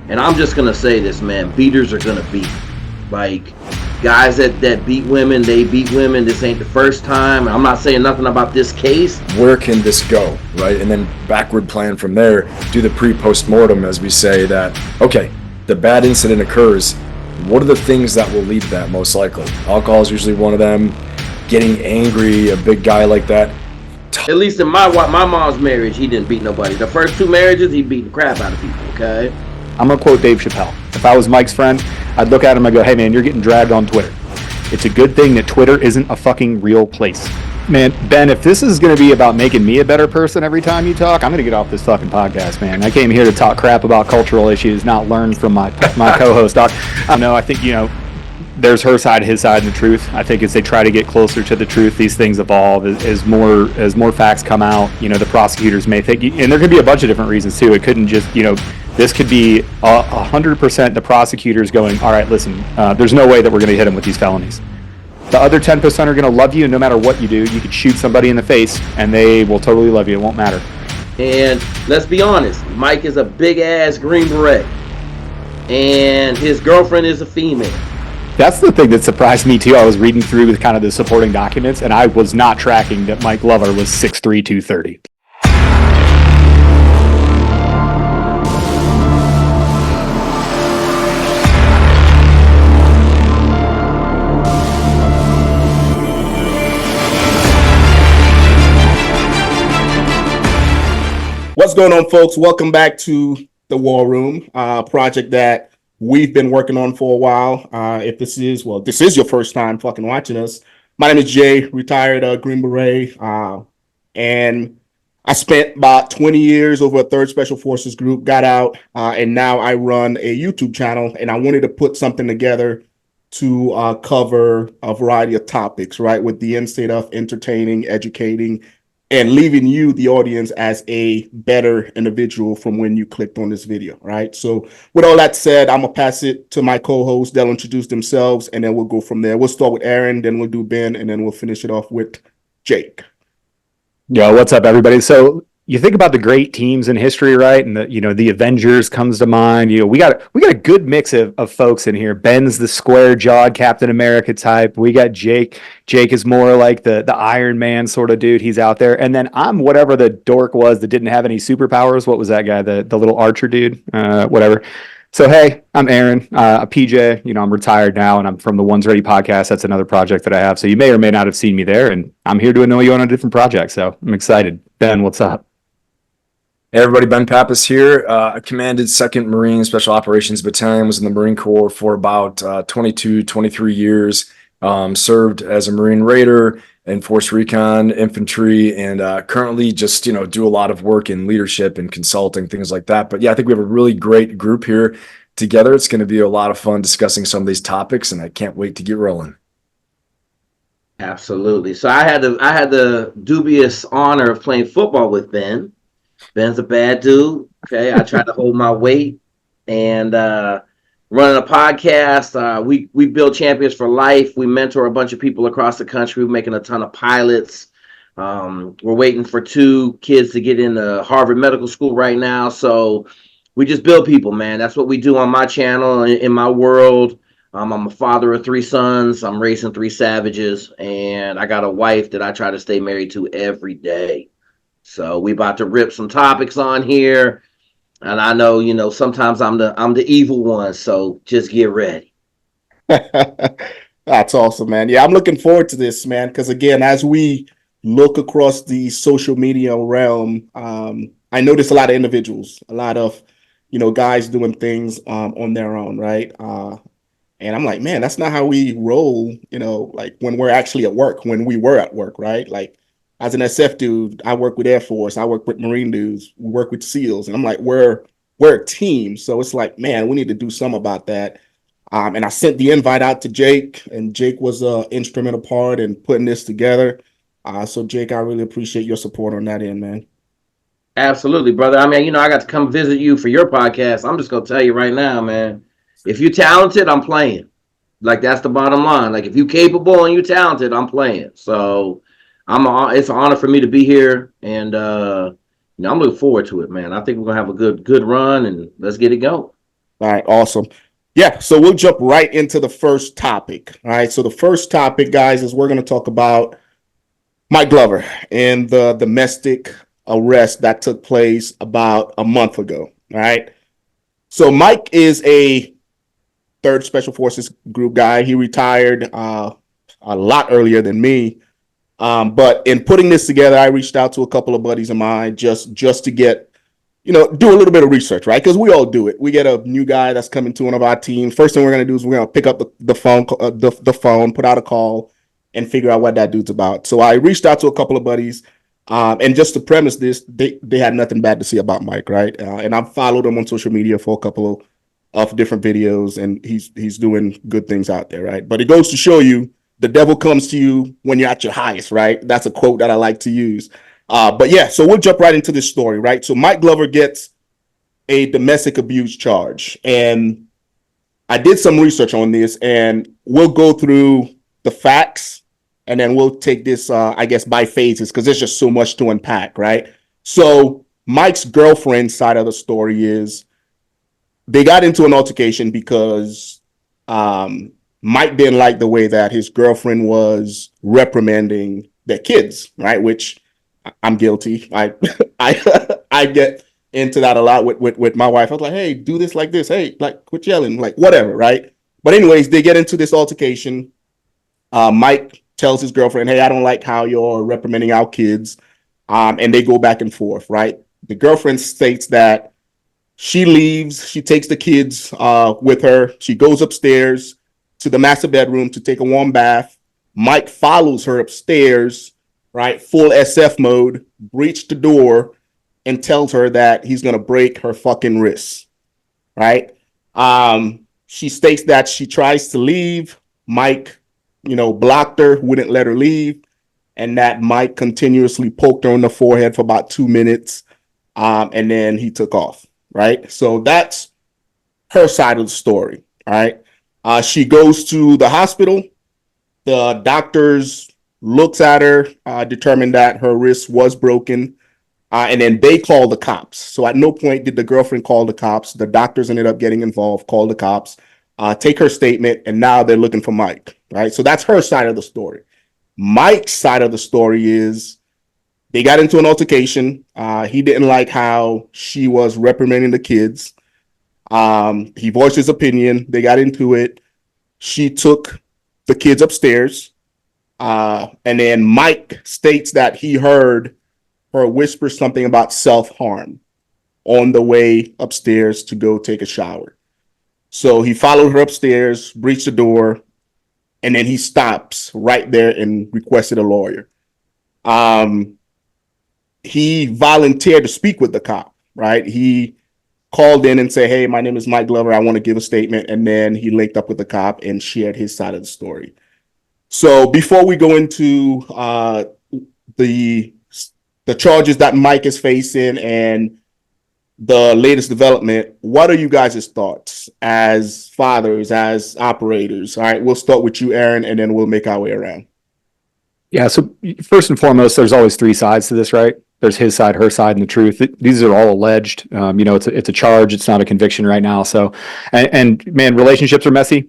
And I'm just gonna say this, man. Beaters are gonna beat. Like, guys that beat women, they beat women. This ain't the first time. I'm not saying nothing about this case. Where can this go, right? And then backward plan from there, do the pre-post-mortem, as we say, that, okay, the bad incident occurs. What are the things that will lead to that most likely? Alcohol is usually one of them. Getting angry, a big guy like that. At least in my mom's marriage, he didn't beat nobody. The first 2 marriages, he beat the crap out of people, okay? I'm going to quote Dave Chappelle. If I was Mike's friend, I'd look at him and go, hey, man, you're getting dragged on Twitter. It's a good thing that Twitter isn't a fucking real place. Man, Ben, if this is going to be about making me a better person every time you talk, I'm going to get off this fucking podcast, man. I came here to talk crap about cultural issues, not learn from my co-host, Doc. I think, there's her side, his side, and the truth. I think as they try to get closer to the truth, these things evolve. As more facts come out, the prosecutors may think, and there could be a bunch of different reasons too. It couldn't just, this could be 100% the prosecutors going, all right, listen, there's no way that we're going to hit them with these felonies. The other 10% are going to love you, and no matter what you do, you could shoot somebody in the face, and they will totally love you. It won't matter. And let's be honest, Mike is a big-ass Green Beret, and his girlfriend is a female. That's the thing that surprised me, too. I was reading through the kind of the supporting documents, and I was not tracking that Mike Lover was 6'3", 230. What's going on, folks? Welcome back to the War Room, project that we've been working on for a while. If this is your first time fucking watching us, my name is Jay, retired Green Beret, and I spent about 20 years over a 3rd Special Forces group, got out, and now I run a YouTube channel, and I wanted to put something together to cover a variety of topics, right, with the end state of entertaining, educating, and leaving you, the audience, as a better individual from when you clicked on this video, right? So with all that said, I'm going to pass it to my co-hosts. They'll introduce themselves, and then we'll go from there. We'll start with Aaron, then we'll do Ben, and then we'll finish it off with Jake. Yo, what's up, everybody? So you think about the great teams in history, right? And the Avengers comes to mind. We got a good mix of folks in here. Ben's the square-jawed Captain America type. We got Jake. Jake is more like the Iron Man sort of dude. He's out there. And then I'm whatever the dork was that didn't have any superpowers. What was that guy? The little archer dude? Whatever. So, hey, I'm Aaron, a PJ. I'm retired now, and I'm from the One's Ready podcast. That's another project that I have. So you may or may not have seen me there, and I'm here to annoy you on a different project. So I'm excited. Ben, what's up? Hey everybody, Ben Pappas here. I commanded 2nd Marine Special Operations Battalion, was in the Marine Corps for about 22, 23 years, served as a Marine Raider and Force Recon Infantry, and currently just, do a lot of work in leadership and consulting, things like that. But yeah, I think we have a really great group here together. It's going to be a lot of fun discussing some of these topics, and I can't wait to get rolling. Absolutely. So I had the dubious honor of playing football with Ben. Ben's a bad dude. Okay, I try to hold my weight, and running a podcast. We build champions for life. We mentor a bunch of people across the country. We're making a ton of pilots. We're waiting for 2 kids to get into Harvard Medical School right now. So we just build people, man. That's what we do on my channel. In my world, I'm a father of 3 sons. I'm raising 3 savages, and I got a wife that I try to stay married to every day. So we about to rip some topics on here, and I know, sometimes I'm the evil one. So just get ready. That's awesome, man. Yeah, I'm looking forward to this, man. Because again, as we look across the social media realm, I notice a lot of individuals, a lot of guys doing things on their own, right? And I'm like, man, that's not how we roll. Like when we're actually at work, when we were at work, right? Like, as an SF dude, I work with Air Force, I work with Marine dudes, we work with SEALs, and I'm like, we're a team. So it's like, man, we need to do something about that. And I sent the invite out to Jake, and Jake was an instrumental part in putting this together. So Jake, I really appreciate your support on that end, man. Absolutely, brother. I mean, I got to come visit you for your podcast. I'm just going to tell you right now, man, if you're talented, I'm playing. Like, that's the bottom line. Like, if you're capable and you're talented, I'm playing. So it's an honor for me to be here, and I'm looking forward to it, man. I think we're gonna have a good run, and let's get it going. All right, awesome. Yeah, so we'll jump right into the first topic. All right, so the first topic, guys, is we're going to talk about Mike Glover and the domestic arrest that took place about a month ago. All right, so Mike is a third Special Forces group guy. He retired a lot earlier than me. But in putting this together, I reached out to a couple of buddies of mine just to get, do a little bit of research, right? Because we all do it. We get a new guy that's coming to one of our teams. First thing we're going to do is we're going to pick up the phone, put out a call, and figure out what that dude's about. So I reached out to a couple of buddies, and just to premise this, they had nothing bad to say about Mike, right? And I've followed him on social media for a couple of different videos, and he's doing good things out there, right? But it goes to show you the devil comes to you when you're at your highest, right? That's a quote that I like to use. But yeah, so we'll jump right into this story, right? So Mike Glover gets a domestic abuse charge, and I did some research on this, and we'll go through the facts, and then we'll take this, I guess, by phases, because there's just so much to unpack, right? So Mike's girlfriend's side of the story is they got into an altercation because Mike didn't like the way that his girlfriend was reprimanding their kids, right? Which I'm guilty. I get into that a lot with my wife. I was like, hey, do this like this. Hey, like, quit yelling, like whatever, right? But anyways, they get into this altercation. Mike tells his girlfriend, hey, I don't like how you're reprimanding our kids. And they go back and forth, right? The girlfriend states that she leaves, she takes the kids with her. She goes upstairs to the master bedroom to take a warm bath. Mike follows her upstairs, right? Full SF mode, breached the door, and tells her that he's going to break her fucking wrists, right? She states that she tries to leave. Mike, blocked her, wouldn't let her leave, and that Mike continuously poked her on the forehead for about 2 minutes, and then he took off, right? So that's her side of the story, all right? She goes to the hospital. The doctors looks at her, determined that her wrist was broken, and then they call the cops. So at no point did the girlfriend call the cops. The doctors ended up getting involved, called the cops, take her statement, and now they're looking for Mike, right? So that's her side of the story. Mike's side of the story is they got into an altercation. He didn't like how she was reprimanding the kids. He voiced his opinion. They got into it. She took the kids upstairs. And then Mike states that he heard her whisper something about self-harm on the way upstairs to go take a shower. So he followed her upstairs, breached the door, and then he stops right there and requested a lawyer. He volunteered to speak with the cop, right? He called in and said, hey, my name is Mike Glover. I want to give a statement. And then he linked up with the cop and shared his side of the story. So before we go into the charges that Mike is facing and the latest development, what are you guys' thoughts as fathers, as operators? All right, we'll start with you, Aaron, and then we'll make our way around. Yeah, so first and foremost, there's always three sides to this, right? There's his side, her side, and the truth. These are all alleged. It's a charge. It's not a conviction right now. So, and man, relationships are messy.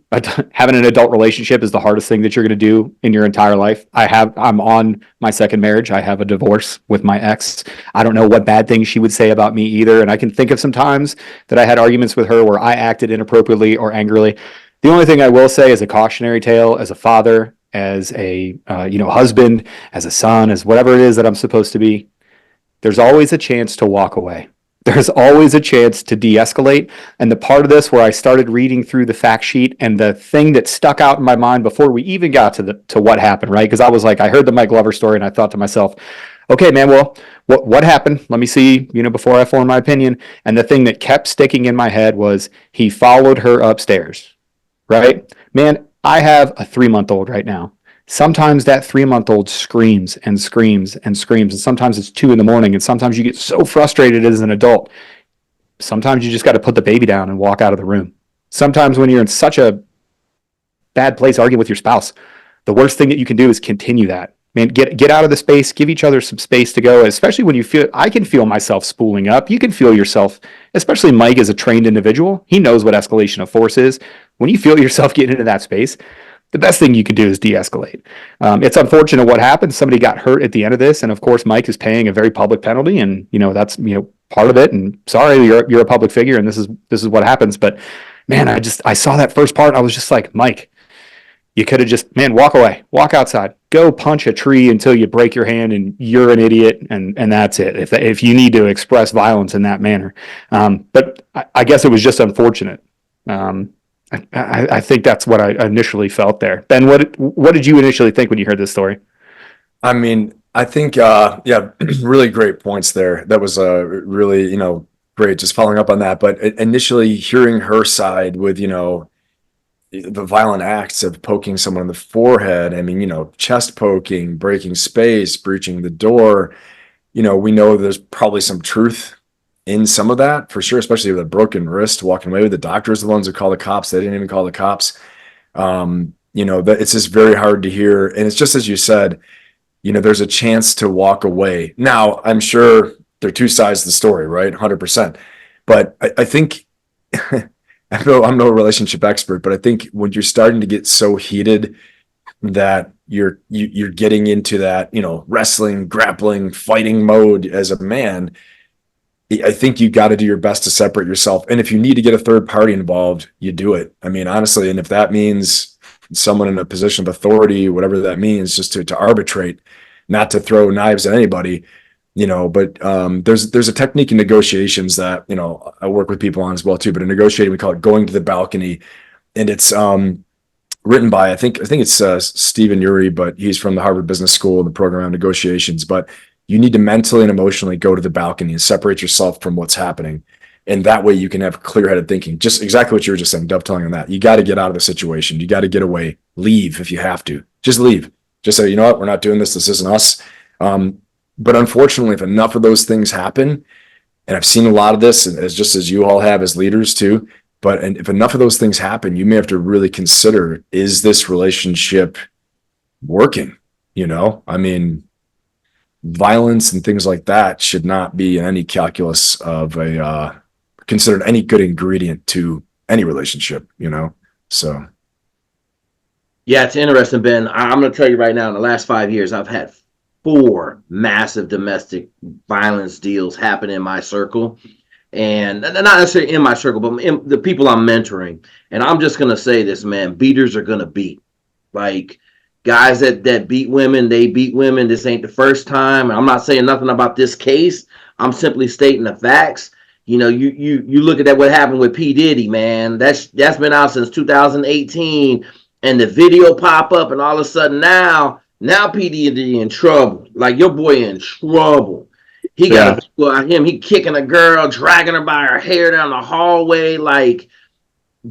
Having an adult relationship is the hardest thing that you're going to do in your entire life. I'm on my second marriage. I have a divorce with my ex. I don't know what bad things she would say about me either. And I can think of some times that I had arguments with her where I acted inappropriately or angrily. The only thing I will say is a cautionary tale as a father, as a husband, as a son, as whatever it is that I'm supposed to be. There's always a chance to walk away. There's always a chance to de-escalate. And the part of this where I started reading through the fact sheet and the thing that stuck out in my mind before we even got to what happened, right? Because I was like, I heard the Mike Glover story and I thought to myself, okay, man, well, what happened? Let me see, before I form my opinion. And the thing that kept sticking in my head was he followed her upstairs, right? Man, I have a 3-month-old right now. Sometimes that 3-month-old screams and screams and screams. And sometimes it's 2 a.m. and sometimes you get so frustrated as an adult. Sometimes you just got to put the baby down and walk out of the room. Sometimes when you're in such a bad place arguing with your spouse, the worst thing that you can do is continue that. man, get out of the space, give each other some space to go, especially when you feel, I can feel myself spooling up. You can feel yourself, especially Mike is a trained individual. He knows what escalation of force is. When you feel yourself getting into that space, the best thing you can do is de-escalate. It's unfortunate what happened. Somebody got hurt at the end of this. And of course, Mike is paying a very public penalty, and that's, part of it. And sorry, you're a public figure and this is what happens. But man, I saw that first part. I was just like, Mike, you could have just, man, walk away, walk outside, go punch a tree until you break your hand and you're an idiot. And that's it. If you need to express violence in that manner. But I guess it was just unfortunate. I think that's what I initially felt there. Ben, what did you initially think when you heard this story? I mean, I think, really great points there. That was really, great. Just following up on that. But initially hearing her side with, the violent acts of poking someone in the forehead. I mean, chest poking, breaking space, breaching the door. We know there's probably some truth in some of that for sure, especially with a broken wrist, walking away with the doctors, the ones who call the cops. They didn't even call the cops. That it's just very hard to hear. And it's just as you said, there's a chance to walk away. Now, I'm sure there are two sides to the story, right? 100%. But I think, I'm no relationship expert, but I think when you're starting to get so heated that you're getting into that, wrestling, grappling, fighting mode as a man, I think you got to do your best to separate yourself. And if you need to get a third party involved, you do it. I mean, honestly, and if that means someone in a position of authority, whatever that means, just to arbitrate, not to throw knives at anybody, but there's a technique in negotiations that, I work with people on as well too, but in negotiating, we call it going to the balcony. And it's written by, I think it's Stephen Urey, but he's from the Harvard Business School and the program on negotiations. But you need to mentally and emotionally go to the balcony and separate yourself from what's happening. And that way you can have clear-headed thinking. Just exactly what you were just saying, dovetailing on that. You got to get out of the situation. You got to get away. Leave if you have to. Just leave. Just say, you know what? We're not doing this. This isn't us. But unfortunately, if enough of those things happen, and I've seen a lot of this, as you all have as leaders too, and if enough of those things happen, you may have to really consider, is this relationship working? I mean, violence and things like that should not be in any calculus of considered any good ingredient to any relationship, so. Yeah, it's interesting, Ben. I'm going to tell you right now, in the last 5 years, I've had 4 massive domestic violence deals happen in my circle. And not necessarily in my circle, but in the people I'm mentoring. And I'm just going to say this, man, beaters are going to beat. Like, guys that beat women, they beat women. This ain't the first time. I'm not saying nothing about this case. I'm simply stating the facts. You look at that, what happened with P. Diddy, man. That's been out since 2018. And the video pop up, and all of a sudden now P. Diddy in trouble. Like, your boy in trouble. He got he kicking a girl, dragging her by her hair down the hallway. Like,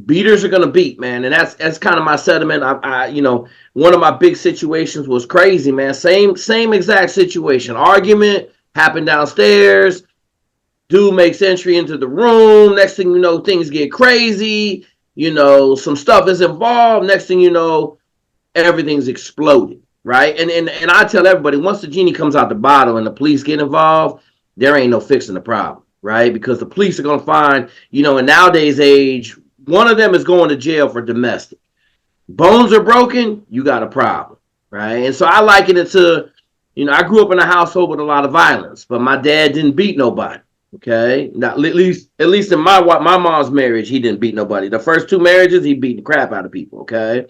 beaters are gonna beat, man. And that's kind of my sentiment. I one of my big situations was crazy, man. Same exact situation. Argument happened downstairs. Dude makes entry into the room. Next thing you know, things get crazy. Some stuff is involved. Next thing you know, everything's exploded, right? And I tell everybody, once the genie comes out the bottle and the police get involved, there ain't no fixing the problem, right? Because the police are going to find, in nowadays age, one of them is going to jail for domestic. Bones are broken, you got a problem, right? And so I liken it to, I grew up in a household with a lot of violence, but my dad didn't beat nobody. Okay, now at least in my mom's marriage, he didn't beat nobody. The first 2 marriages, he beat the crap out of people. Okay,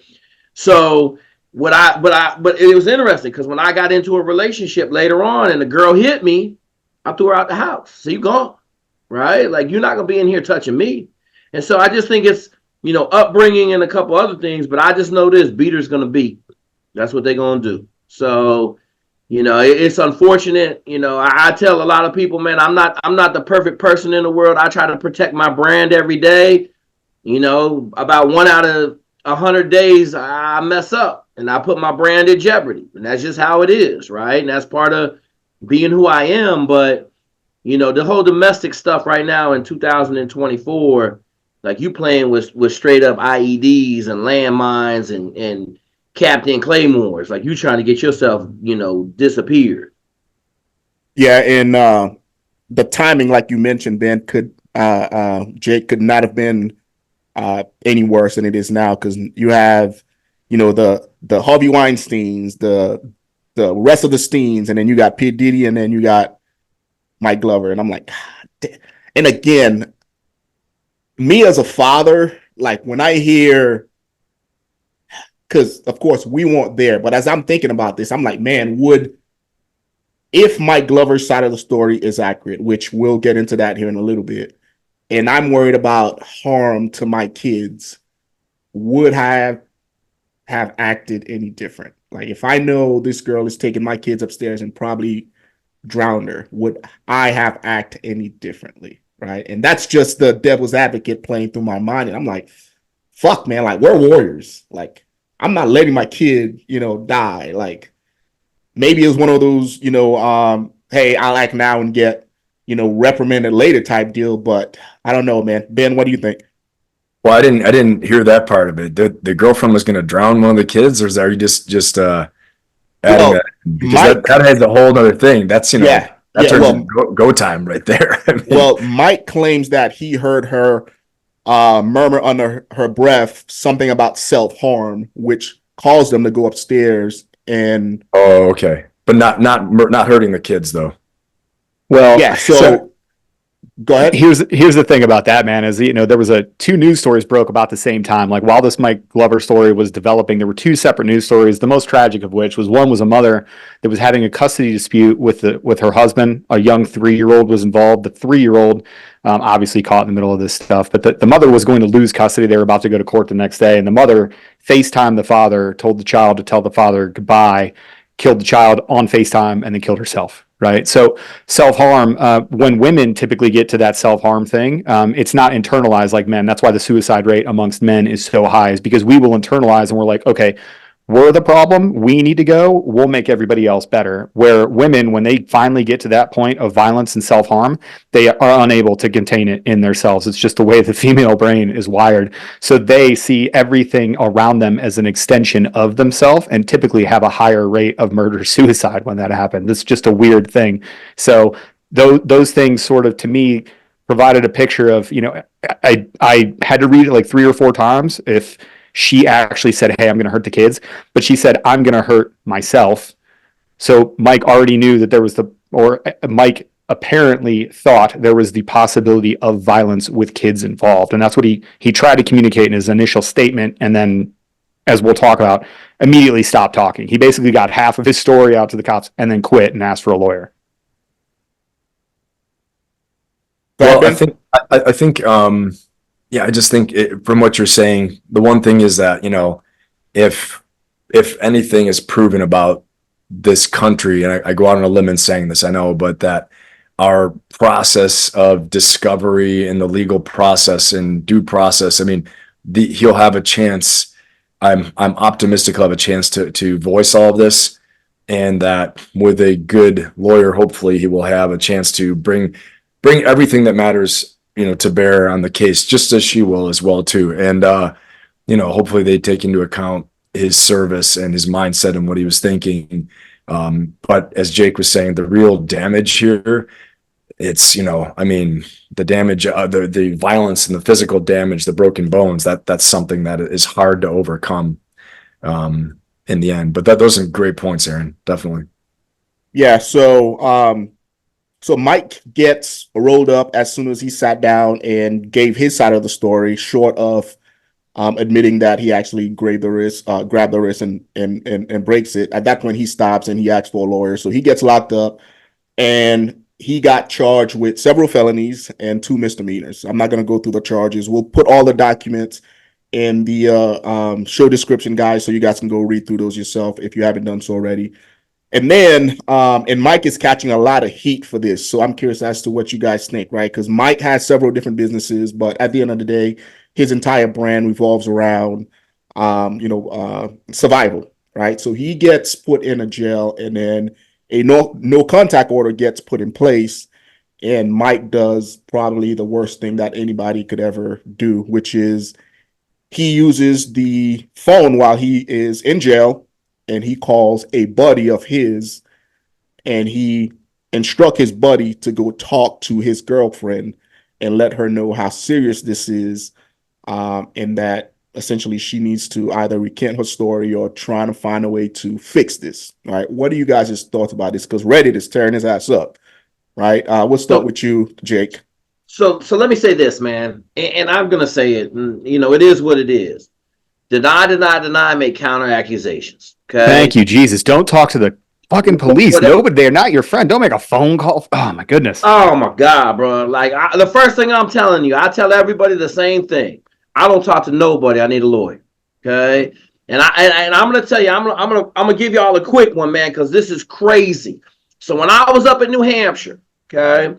so but it was interesting because when I got into a relationship later on, and the girl hit me, I threw her out the house. So you gone, right? Like, you're not gonna be in here touching me. And so I just think it's upbringing and a couple other things, but I just know this: beater's gonna beat. That's what they're gonna do. So. It's unfortunate. I tell a lot of people, man, I'm not the perfect person in the world. I try to protect my brand every day. About 1 out of 100 days, I mess up and I put my brand in jeopardy. And that's just how it is, right? And that's part of being who I am. But, the whole domestic stuff right now in 2024, like, you playing with straight up IEDs and landmines and Captain Claymores, like you trying to get yourself, disappeared. Yeah, and the timing, like you mentioned, Ben, could Jake could not have been any worse than it is now, because you have, the Harvey Weinsteins, the rest of the Steens, and then you got P Diddy, and then you got Mike Glover, and I'm like, God damn. And again, me as a father, like when I hear, because of course we weren't there, but as I'm thinking about this, I'm like, man, if Mike Glover's side of the story is accurate, which we'll get into that here in a little bit, and I'm worried about harm to my kids, would I have acted any different? Like if I know this girl is taking my kids upstairs and probably drowned her, would I have acted any differently? Right. And that's just the devil's advocate playing through my mind. And I'm like, fuck, man, like we're warriors. Like I'm not letting my kid, die. Like maybe it was one of those, hey, I'll act now and get, reprimanded later type deal. But I don't know, man. Ben, what do you think? Well, I didn't hear that part of it. The girlfriend was going to drown one of the kids, or are you just adding that? Because that has a whole other thing. That's that turns into go time right there. I mean, well, Mike claims that he heard her murmur under her breath something about self-harm, which caused them to go upstairs and. Oh, okay, but not hurting the kids though. Well, yeah. So go ahead. Here's the thing about that, man, is there was two news stories broke about the same time. Like while this Mike Glover story was developing, there were two separate news stories. The most tragic of which was one was a mother that was having a custody dispute with her husband. A young 3-year-old was involved. The 3-year-old obviously caught in the middle of this stuff, but the mother was going to lose custody. They were about to go to court the next day, and the mother FaceTimed the father, told the child to tell the father goodbye, killed the child on FaceTime, and then killed herself. Right. So self-harm, when women typically get to that self-harm thing, it's not internalized like men. That's why the suicide rate amongst men is so high, is because we will internalize and we're like, okay, we're the problem. We need to go. We'll make everybody else better. Where women, when they finally get to that point of violence and self-harm, they are unable to contain it in themselves. It's just the way the female brain is wired. So they see everything around them as an extension of themselves and typically have a higher rate of murder-suicide when that happens. It's just a weird thing. So those things sort of, to me, provided a picture of, I had to read it like 3 or 4 times if she actually said, hey, I'm going to hurt the kids, but she said, I'm going to hurt myself. So Mike already knew that Mike apparently thought there was the possibility of violence with kids involved. And that's what he tried to communicate in his initial statement. And then, as we'll talk about, immediately stopped talking. He basically got half of his story out to the cops and then quit and asked for a lawyer. Well, I think, yeah, I just think from what you're saying, the one thing is that, if anything is proven about this country, and I go out on a limb in saying this, I know, but that our process of discovery and the legal process and due process, I mean, he'll have a chance. I'm optimistic he'll have a chance to voice all of this, and that with a good lawyer, hopefully he will have a chance to bring everything that matters, to bear on the case, just as she will as well too. And hopefully they take into account his service and his mindset and what he was thinking. But as Jake was saying, the real damage here, it's, the damage, the violence and the physical damage, the broken bones, that's something that is hard to overcome in the end. But those are great points, Aaron. Definitely. Yeah. So Mike gets rolled up as soon as he sat down and gave his side of the story, short of admitting that he actually grabbed the wrist and breaks it. At that point, he stops and he asks for a lawyer. So he gets locked up, and he got charged with several felonies and 2 misdemeanors. I'm not going to go through the charges. We'll put all the documents in the show description, guys, so you guys can go read through those yourself if you haven't done so already. And then, and Mike is catching a lot of heat for this. So I'm curious as to what you guys think, right? Because Mike has several different businesses, but at the end of the day, his entire brand revolves around, survival, right? So he gets put in a jail, and then a no contact order gets put in place. And Mike does probably the worst thing that anybody could ever do, which is he uses the phone while he is in jail, and he calls a buddy of his, and he instruct his buddy to go talk to his girlfriend and let her know how serious this is, and that essentially she needs to either recant her story or trying to find a way to fix this. Right? What are you guys' thoughts about this? Because Reddit is tearing his ass up. Right? We'll start with you, Jake. So let me say this, man, and I'm gonna say it. And, it is what it is. Deny, make counter accusations. Okay. Thank you, Jesus. Don't talk to the fucking police. Nobody, they're not your friend. Don't make a phone call. Oh my goodness. Oh my God, bro. Like the first thing I'm telling you, I tell everybody the same thing. I don't talk to nobody. I need a lawyer. Okay. And I'm gonna tell you, I'm gonna give y'all a quick one, man, because this is crazy. So when I was up in New Hampshire, okay,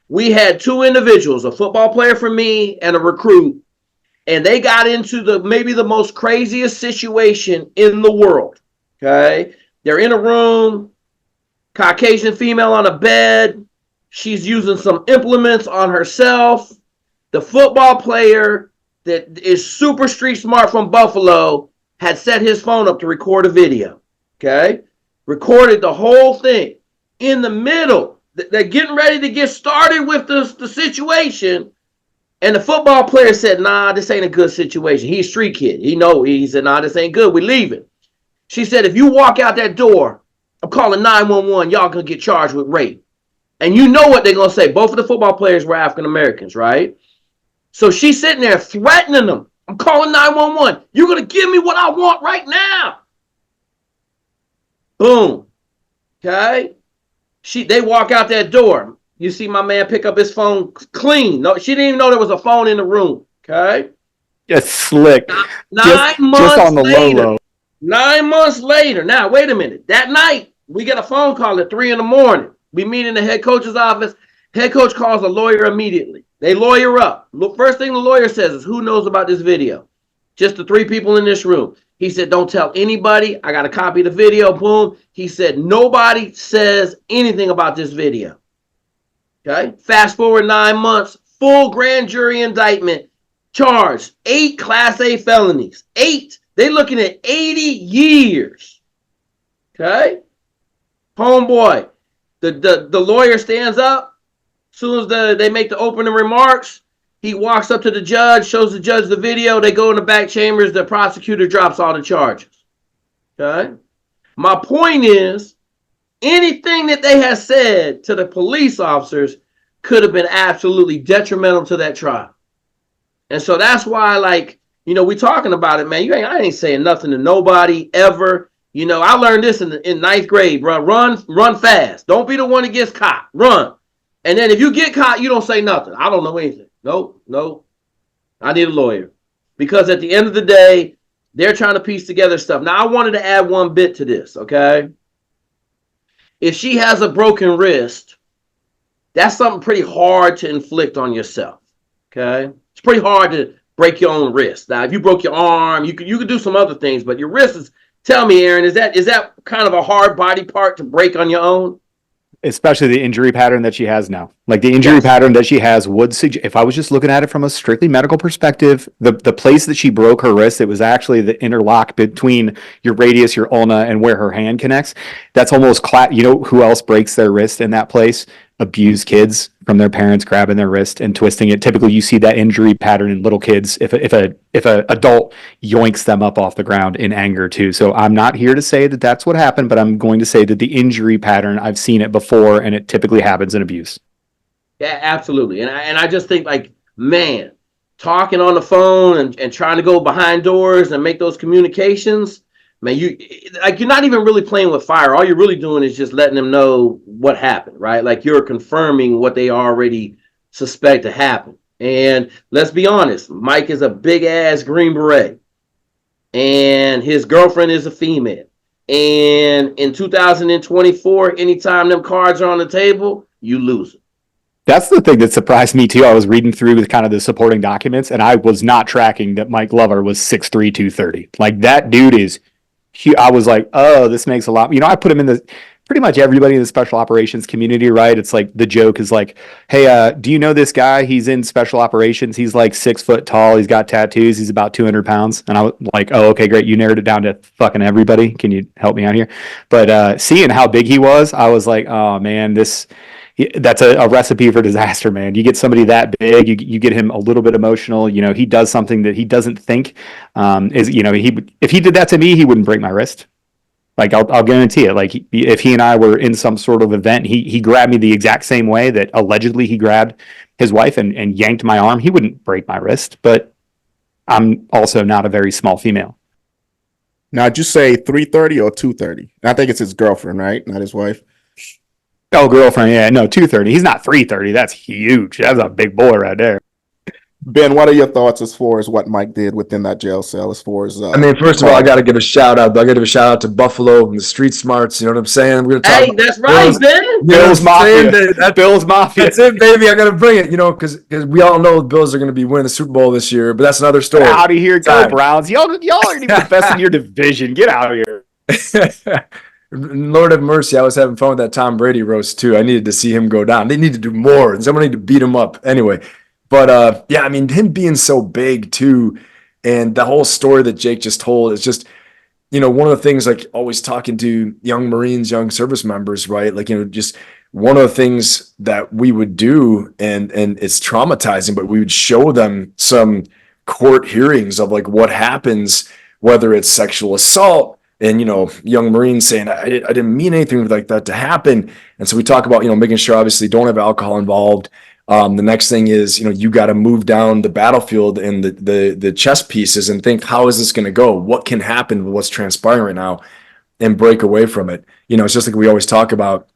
we had two individuals, a football player for me and a recruit, and they got into maybe the most craziest situation in the world. Okay. They're in a room, Caucasian female on a bed. She's using some implements on herself. The football player that is super street smart from Buffalo had set his phone up to record a video. Okay. Recorded the whole thing. In the middle, they're getting ready to get started with the situation. And the football player said, nah, this ain't a good situation. He's a street kid. He said, nah, this ain't good. We're leaving. She said, if you walk out that door, I'm calling 911. Y'all gonna get charged with rape. And you know what they're gonna say. Both of the football players were African Americans, right? So she's sitting there threatening them. I'm calling 911. You're gonna give me what I want right now. Boom. Okay. They walk out that door. You see my man pick up his phone clean. No, she didn't even know there was a phone in the room. Okay. Just slick. Nine months just on the later. low. 9 months later. Now, wait a minute. That night, we get a phone call at 3 a.m. We meet in the head coach's office. Head coach calls a lawyer immediately. They lawyer up. Look, first thing the lawyer says is, who knows about this video? Just the three people in this room. He said, don't tell anybody. I got a copy of the video. Boom. He said, nobody says anything about this video. Okay. Fast forward 9 months, full grand jury indictment, charged 8 Class A felonies. 8. They looking at 80 years. Okay. Homeboy, the lawyer stands up. As soon as they make the opening remarks, he walks up to the judge, shows the judge the video. They go in the back chambers. The prosecutor drops all the charges. Okay. My point is, anything that they had said to the police officers could have been absolutely detrimental to that trial. And so that's why, we talking about it, man. I ain't saying nothing to nobody ever. I learned this in ninth grade, bro. Run fast. Don't be the one that gets caught. Run. And then if you get caught, you don't say nothing. I don't know anything. Nope. I need a lawyer. Because at the end of the day, they're trying to piece together stuff. Now, I wanted to add one bit to this, okay? If she has a broken wrist, that's something pretty hard to inflict on yourself, okay? It's pretty hard to break your own wrist. Now, if you broke your arm, you could do some other things, but your wrist is, tell me, Aaron, is that kind of a hard body part to break on your own? Especially the injury pattern that she has now. Like the injury pattern that she has would suggest, if I was just looking at it from a strictly medical perspective, the place that she broke her wrist, it was actually the interlock between your radius, your ulna, and where her hand connects. That's almost, you know who else breaks their wrist in that place? Abused kids from their parents grabbing their wrist and twisting it. Typically, you see that injury pattern in little kids if a adult yoinks them up off the ground in anger too. So I'm not here to say that that's what happened, but I'm going to say that the injury pattern, I've seen it before, and it typically happens in abuse. Yeah, absolutely. And I just think, man, talking on the phone and trying to go behind doors and make those communications, man, you're not even really playing with fire. All you're really doing is just letting them know what happened, right? Like you're confirming what they already suspect to happen. And let's be honest, Mike is a big ass Green Beret, and his girlfriend is a female. And in 2024, anytime them cards are on the table, you lose it. That's the thing that surprised me too. I was reading through with kind of the supporting documents, and I was not tracking that Mike Glover was 6'3", 230. Like that dude is. I was like, oh, this makes a lot. I put him in pretty much everybody in the special operations community, right? It's like the joke is like, hey, do you know this guy? He's in special operations. He's like 6 foot tall. He's got tattoos. He's about 200 pounds. And I was like, oh, okay, great. You narrowed it down to fucking everybody. Can you help me out here? But seeing how big he was, I was like, oh man, that's a recipe for disaster, man. You get somebody that big, you get him a little bit emotional. He does something that he doesn't think if he did that to me, he wouldn't break my wrist. Like I'll guarantee it. Like if he and I were in some sort of event, he grabbed me the exact same way that allegedly he grabbed his wife and yanked my arm. He wouldn't break my wrist, but I'm also not a very small female. Now, did you say 330 or 230? I think it's his girlfriend, right? Not his wife. Oh, girlfriend, yeah, no, 230. He's not 330. That's huge. That's a big boy right there. Ben, what are your thoughts as far as what Mike did within that jail cell? As far as I mean, first of all, I got to give a shout out. I got to give a shout out to Buffalo and the Street Smarts. You know what I'm saying? We're gonna talk. Hey, that's right, Ben. Bill's Mafia. That's Bill's Mafia. That's it, baby. I got to bring it. Because we all know the Bills are going to be winning the Super Bowl this year, but that's another story. Get out of here, go Browns. Y'all aren't even the best in your division. Get out of here. Lord have mercy. I was having fun with that Tom Brady roast too. I needed to see him go down. They need to do more, and someone need to beat him up anyway. But yeah, I mean, him being so big too, and the whole story that Jake just told is just, one of the things, like always talking to young Marines, young service members, right? Like, just one of the things that we would do, and it's traumatizing, but we would show them some court hearings of like what happens, whether it's sexual assault, and young Marines saying, I didn't mean anything like that to happen. And so we talk about, making sure obviously don't have alcohol involved. The next thing is, you got to move down the battlefield and the chess pieces and think, how is this going to go? What can happen with what's transpiring right now, and break away from it? It's just like we always talk about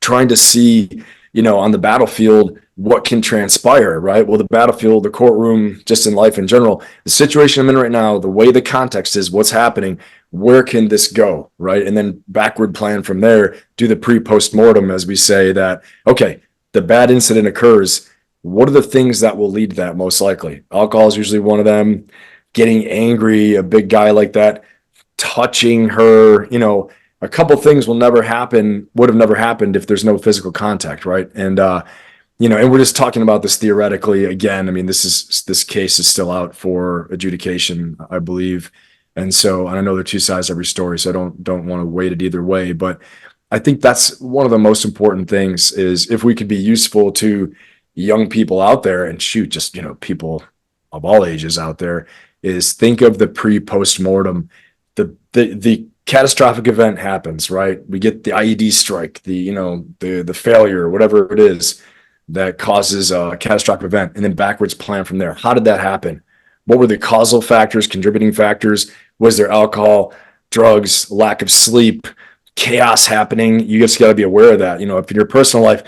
trying to see, on the battlefield, what can transpire, right? Well, the battlefield, the courtroom, just in life in general, the situation I'm in right now, the way the context is, what's happening, where can this go, right? And then backward plan from there, do the pre-post-mortem, as we say, that, okay, the bad incident occurs. What are the things that will lead to that most likely? Alcohol is usually one of them. Getting angry, a big guy like that, touching her, a couple things would have never happened if there's no physical contact, right? And and we're just talking about this theoretically again. I mean, this case is still out for adjudication, I believe. And I know there are two sides to every story, so I don't want to weight it either way. But I think that's one of the most important things, is if we could be useful to young people out there, and just, people of all ages out there, is think of the pre-post-mortem. The catastrophic event happens, right? We get the IED strike, the failure, whatever it is that causes a catastrophic event, and then backwards plan from there. How did that happen? What were the causal factors, contributing factors? Was there alcohol, drugs, lack of sleep, chaos happening? You just got to be aware of that. If in your personal life,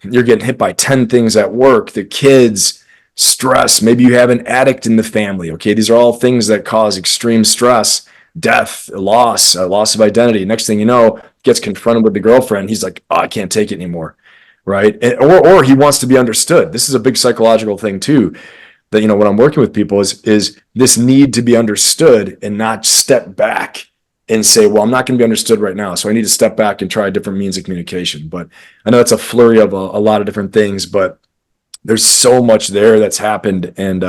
you're getting hit by 10 things at work, the kids, stress, maybe you have an addict in the family. Okay. These are all things that cause extreme stress, death, loss of identity. Next thing you know, gets confronted with the girlfriend. He's like, oh, I can't take it anymore. Right. Or he wants to be understood. This is a big psychological thing too, that, when I'm working with people is this need to be understood, and not step back and say, well, I'm not going to be understood right now, so I need to step back and try different means of communication. But I know that's a flurry of a lot of different things, but there's so much there that's happened, and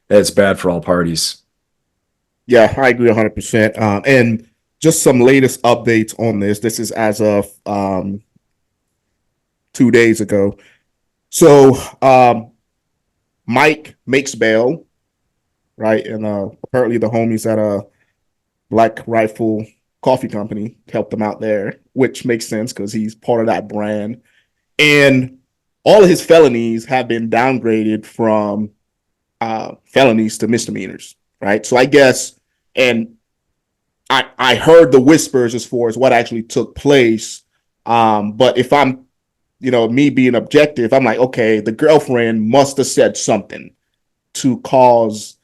it's bad for all parties. Yeah, I agree 100%. And just some latest updates on this. This is as of 2 days ago. So Mike makes bail, right? And apparently the homies at a Black Rifle Coffee Company helped him out there, which makes sense because he's part of that brand. And all of his felonies have been downgraded from felonies to misdemeanors, right? So I guess, and I heard the whispers as far as what actually took place. But if I'm, me being objective, I'm like, okay, the girlfriend must have said something to cause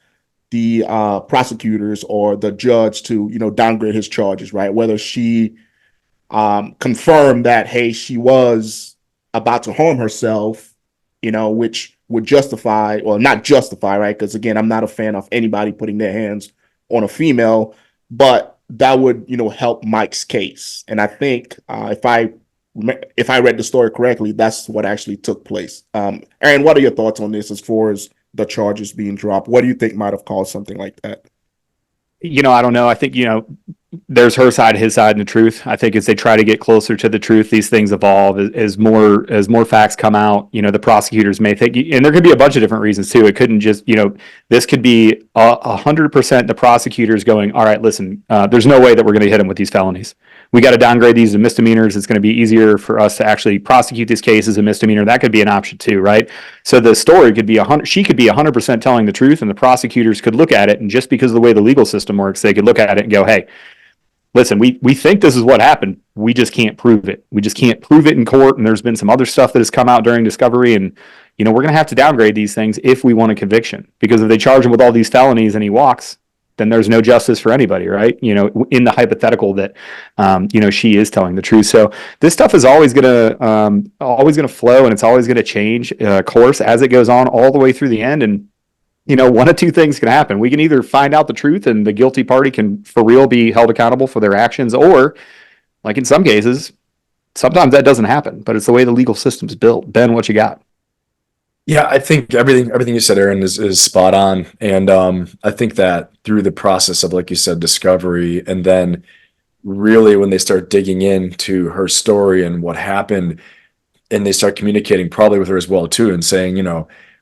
the prosecutors or the judge to, downgrade his charges, right? Whether she confirmed that, hey, she was about to harm herself, which would justify, or not justify, right? Because again, I'm not a fan of anybody putting their hands on a female, but that would, help Mike's case. And I think if I read the story correctly, that's what actually took place. Aaron, what are your thoughts on this as far as the charges being dropped? What do you think might have caused something like that? I don't know. I think, there's her side, his side, and the truth. I think as they try to get closer to the truth, these things evolve as more facts come out. The prosecutors may think, and there could be a bunch of different reasons too. It couldn't just, this could be 100% the prosecutors going, all right, listen, there's no way that we're going to hit him with these felonies. We got to downgrade these to misdemeanors. It's going to be easier for us to actually prosecute this case as a misdemeanor. That could be an option too, right? So the story could be she could be 100% telling the truth, and the prosecutors could look at it, and just because of the way the legal system works, they could look at it and go, hey, listen, we think this is what happened. We just can't prove it. We just can't prove it in court. And there's been some other stuff that has come out during discovery. And, we're going to have to downgrade these things if we want a conviction. Because if they charge him with all these felonies and he walks, then there's no justice for anybody, right? In the hypothetical that, she is telling the truth. So this stuff is always going to flow, and it's always going to change course as it goes on all the way through the end. And, one of two things can happen. We can either find out the truth and the guilty party can for real be held accountable for their actions, or like in some cases, sometimes that doesn't happen, but it's the way the legal system's built. Ben, what you got? Yeah, I think everything you said, Aaron, is spot on. And I think that through the process of, like you said, discovery, and then really when they start digging into her story and what happened, and they start communicating probably with her as well too, and saying,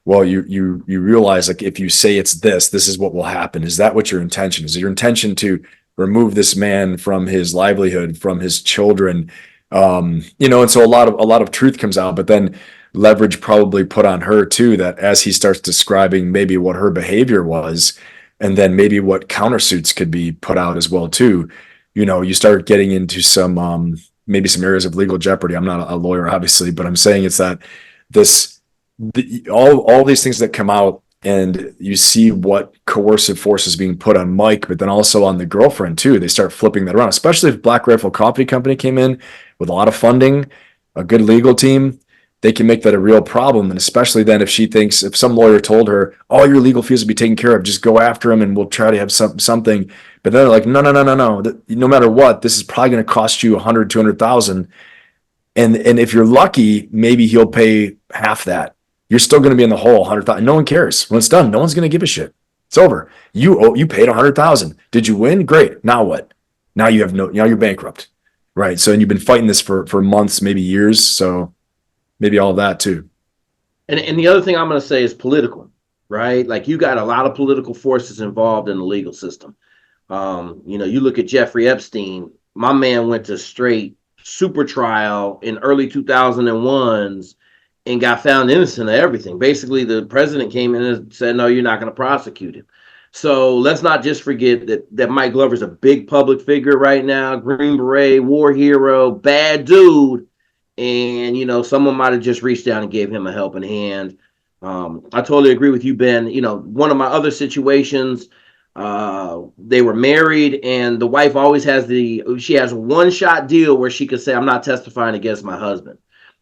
well, you realize, like, if you say it's this is what will happen. Is that what your intention is? Is your intention to remove this man from his livelihood, from his children? And so a lot of truth comes out, but then leverage probably put on her too, that as he starts describing maybe what her behavior was, and then maybe what countersuits could be put out as well too, you start getting into some maybe some areas of legal jeopardy. I'm not a lawyer, obviously, but I'm saying it's that all these things that come out, and you see what coercive force is being put on Mike, but then also on the girlfriend too. They start flipping that around, especially if Black Rifle Coffee Company came in with a lot of funding, a good legal team. They can make that a real problem. And especially then if some lawyer told her, all your legal fees will be taken care of, just go after him and we'll try to have something. But then they're like, no. No matter what, this is probably going to cost you $100,000, $200,000. And if you're lucky, maybe he'll pay half that. You're still going to be in the hole, $100,000. No one cares. When it's done, no one's going to give a shit. It's over. You paid $100,000. Did you win? Great. Now what? Now you're bankrupt. Right. So, and you've been fighting this for months, maybe years. So maybe all of that too. And the other thing I'm going to say is political, right? Like, you got a lot of political forces involved in the legal system. You look at Jeffrey Epstein, my man went to straight super trial in early 2001s and got found innocent of everything. Basically, the president came in and said, no, you're not going to prosecute him. So let's not just forget that Mike Glover's a big public figure right now, Green Beret, war hero, bad dude. And, someone might have just reached down and gave him a helping hand. I totally agree with you, Ben. One of my other situations, they were married, and the wife always she has a one-shot deal where she could say, I'm not testifying against my husband.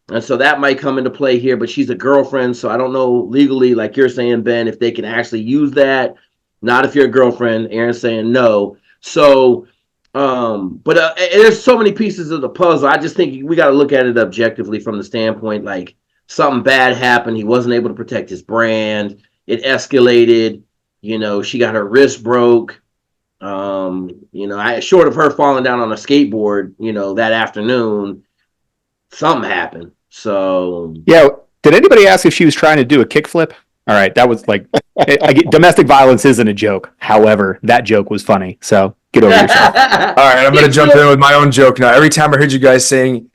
And so that might come into play here, but she's a girlfriend. So I don't know legally, like you're saying, Ben, if they can actually use that. Not if you're a girlfriend. Aaron's saying no. So, but there's so many pieces of the puzzle. I just think we got to look at it objectively from the standpoint, like, something bad happened. He wasn't able to protect his brand. It escalated. She got her wrist broke. Short of her falling down on a skateboard, that afternoon, something happened. So yeah, did anybody ask if she was trying to do a kickflip? All right, that was like, domestic violence isn't a joke. However, that joke was funny. So get over yourself. All right, I'm going to jump in with my own joke now. Every time I heard you guys saying,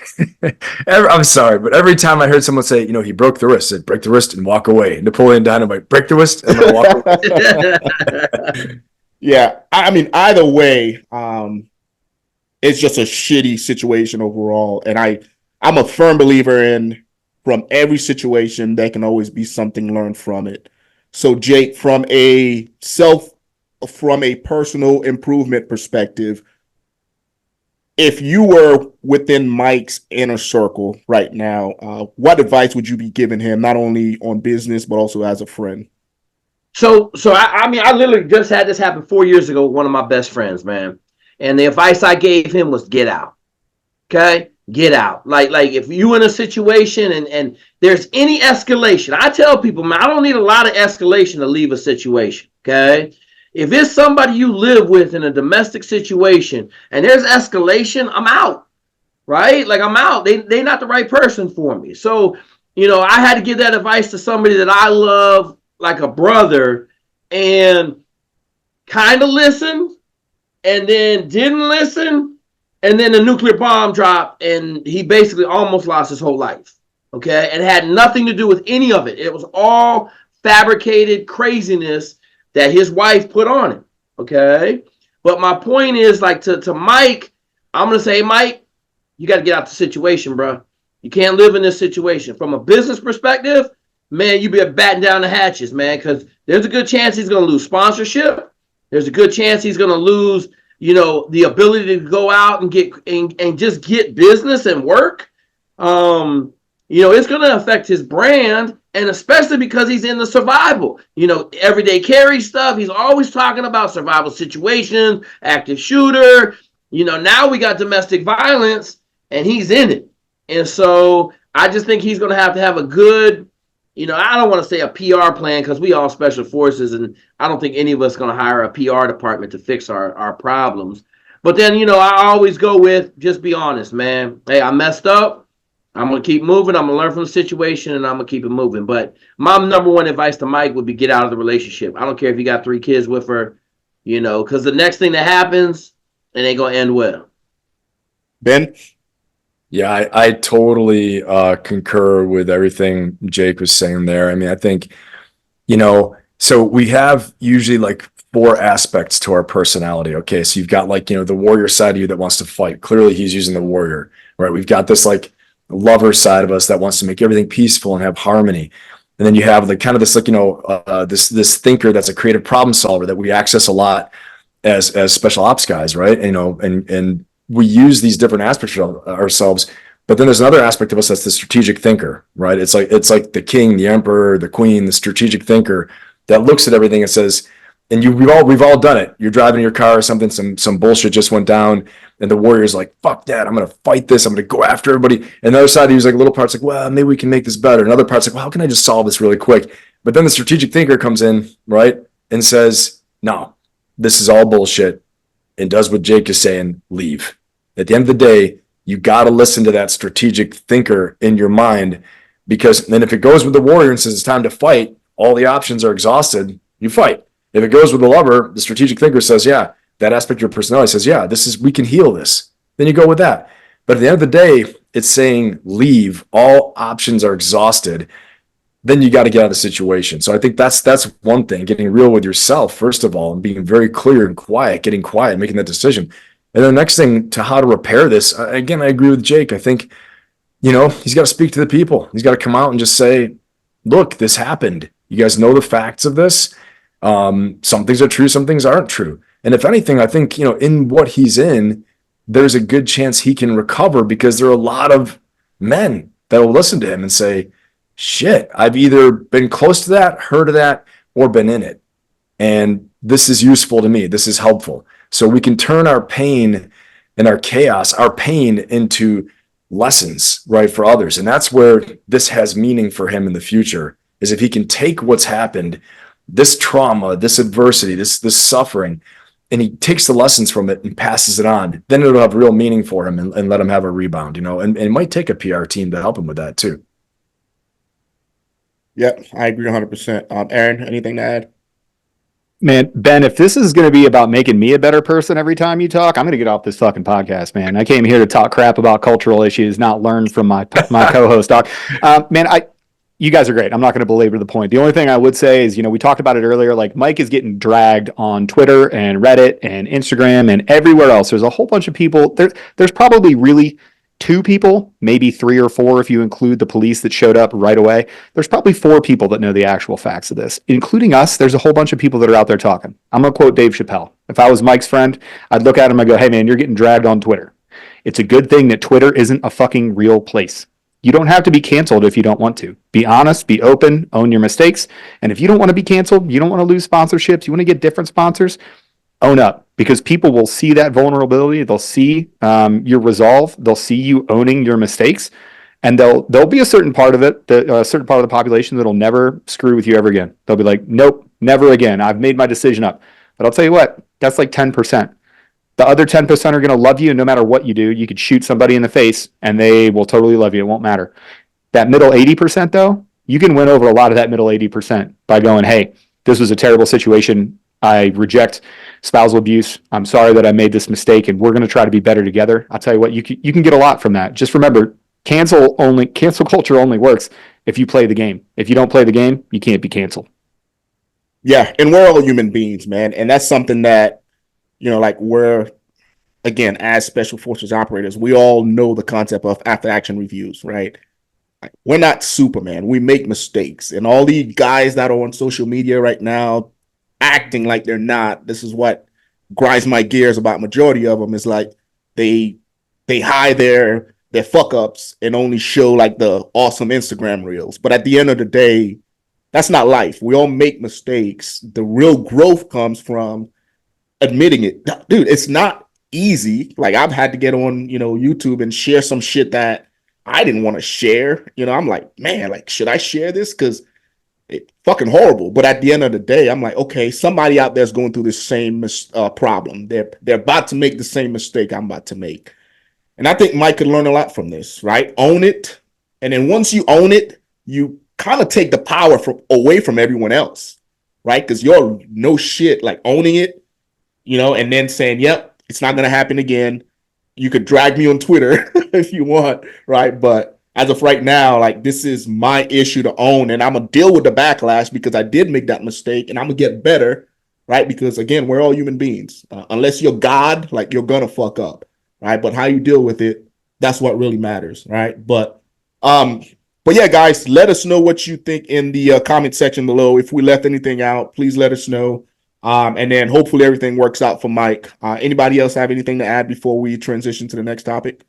I'm sorry, but every time I heard someone say, he broke the wrist, said, break the wrist and walk away. Napoleon Dynamite, break the wrist and then walk away. Yeah, I mean, either way, it's just a shitty situation overall. And I'm a firm believer in, from every situation, there can always be something learned from it. So, Jake, from a personal improvement perspective, if you were within Mike's inner circle right now, what advice would you be giving him, not only on business, but also as a friend? So I literally just had this happen 4 years ago with one of my best friends, man. And the advice I gave him was get out. Okay? Get out. Like if you in a situation and there's any escalation, I tell people, man, I don't need a lot of escalation to leave a situation. Okay? If it's somebody you live with in a domestic situation and there's escalation, I'm out. Right? Like I'm out. They not the right person for me. So, I had to give that advice to somebody that I love like a brother and kind of listened and then didn't listen. And then the nuclear bomb dropped and he basically almost lost his whole life. Okay. It had nothing to do with any of it. It was all fabricated craziness that his wife put on him. Okay. But my point is like to Mike, I'm going to say, Mike, you got to get out the situation, bro. You can't live in this situation. From a business perspective, man, you be batting down the hatches, man, because there's a good chance he's going to lose sponsorship. There's a good chance he's going to lose, the ability to go out and get and just get business and work. It's going to affect his brand, and especially because he's in the survival, everyday carry stuff. He's always talking about survival situations, active shooter. Now we got domestic violence. And he's in it. And so I just think he's going to have a good, I don't want to say a PR plan because we all special forces and I don't think any of us going to hire a PR department to fix our problems. But then, I always go with just be honest, man. Hey, I messed up. I'm going to keep moving. I'm going to learn from the situation and I'm going to keep it moving. But my number one advice to Mike would be get out of the relationship. I don't care if you got 3 kids with her, because the next thing that happens, it ain't going to end well. Ben? Yeah, I totally concur with everything Jake was saying there. I mean, I think, so we have usually like 4 aspects to our personality. Okay, so you've got like, the warrior side of you that wants to fight. Clearly he's using the warrior, right? We've got this like lover side of us that wants to make everything peaceful and have harmony. And then you have like kind of this like, this thinker that's a creative problem solver that we access a lot as special ops guys, right? And we use these different aspects of ourselves, but then there's another aspect of us that's the strategic thinker, right? It's like the king, the emperor, the queen, the strategic thinker that looks at everything and says, and we've all done it. You're driving your car or something, some bullshit just went down, and the warrior's like, fuck that, I'm gonna fight this, I'm gonna go after everybody. And the other side, he was like, a little part's like, well, maybe we can make this better. Another part's like, well, how can I just solve this really quick? But then the strategic thinker comes in, right, and says, no, this is all bullshit, and does what Jake is saying, leave. At the end of the day, you got to listen to that strategic thinker in your mind, because then if it goes with the warrior and says it's time to fight, all the options are exhausted, you fight. If it goes with the lover, the strategic thinker says, yeah, that aspect of your personality says, yeah, we can heal this. Then you go with that. But at the end of the day, it's saying leave, all options are exhausted. Then you got to get out of the situation. So I think that's one thing, getting real with yourself, first of all, and being very clear and quiet, getting quiet, making that decision. And the next thing to how to repair this, again, I agree with Jake. I think, he's got to speak to the people. He's got to come out and just say, look, this happened. You guys know the facts of this. Some things are true, some things aren't true. And if anything, I think, in what he's in, there's a good chance he can recover, because there are a lot of men that will listen to him and say, shit, I've either been close to that, heard of that, or been in it. And this is useful to me. This is helpful. So we can turn our pain and our chaos, our pain into lessons, right, for others. And that's where this has meaning for him in the future, is if he can take what's happened, this trauma, this adversity, this suffering, and he takes the lessons from it and passes it on, then it'll have real meaning for him and let him have a rebound, and it might take a PR team to help him with that too. Yep, I agree 100%. Aaron, anything to add? Man, Ben, if this is going to be about making me a better person every time you talk, I'm going to get off this fucking podcast, man. I came here to talk crap about cultural issues, not learn from my co-host, Doc. You guys are great. I'm not going to belabor the point. The only thing I would say is, we talked about it earlier, like Mike is getting dragged on Twitter and Reddit and Instagram and everywhere else. There's a whole bunch of people. There's probably really 2 people, maybe 3 or 4 if you include the police that showed up right away. There's probably 4 people that know the actual facts of this, including us. There's a whole bunch of people that are out there talking. I'm going to quote Dave Chappelle. If I was Mike's friend, I'd look at him and go, hey man, you're getting dragged on Twitter. It's a good thing that Twitter isn't a fucking real place. You don't have to be canceled if you don't want to. Be honest, be open, own your mistakes. And if you don't want to be canceled, you don't want to lose sponsorships, you want to get different sponsors, own up. because people will see that vulnerability. They'll see your resolve. They'll see you owning your mistakes, and there'll be a certain part of it, a certain part of the population that'll never screw with you ever again. They'll be like, nope, never again. I've made my decision up. But I'll tell you what, that's like 10%. The other 10% are going to love you no matter what you do. You could shoot somebody in the face and they will totally love you. It won't matter. That middle 80%, though, you can win over a lot of that middle 80% by going, hey, this was a terrible situation. I reject spousal abuse. I'm sorry that I made this mistake, and we're going to try to be better together. I'll tell you what, you can get a lot from that. Just remember, cancel culture only works if you play the game. If you don't play the game, you can't be canceled. Yeah, and we're all human beings, man. And that's something that, like we're, again, as special forces operators, we all know the concept of after action reviews, right? We're not Superman. We make mistakes. And all these guys that are on social media right now acting like they're not, this is what grinds my gears about majority of them, is like they hide their fuck ups and only show like the awesome Instagram reels. But at the end of the day, that's not life. We all make mistakes. The real growth comes from admitting it. Dude, it's not easy. Like, I've had to get on, YouTube and share some shit that I didn't want to share. I'm like, man, like, should I share this? Because it's fucking horrible. But at the end of the day, I'm like, okay, somebody out there's going through the same problem. They're about to make the same mistake I'm about to make. And I think Mike could learn a lot from this, right? Own it. And then once you own it, you kind of take the power away from everyone else, right? Because you're no shit, like owning it, and then saying, yep, it's not going to happen again. You could drag me on Twitter if you want, right? But as of right now, like, this is my issue to own, and I'm going to deal with the backlash because I did make that mistake, and I'm going to get better, right? Because, again, we're all human beings. Unless you're God, like, you're going to fuck up, right? But how you deal with it, that's what really matters, right? But yeah, guys, let us know what you think in the comment section below. If we left anything out, please let us know. And then hopefully everything works out for Mike. Anybody else have anything to add before we transition to the next topic?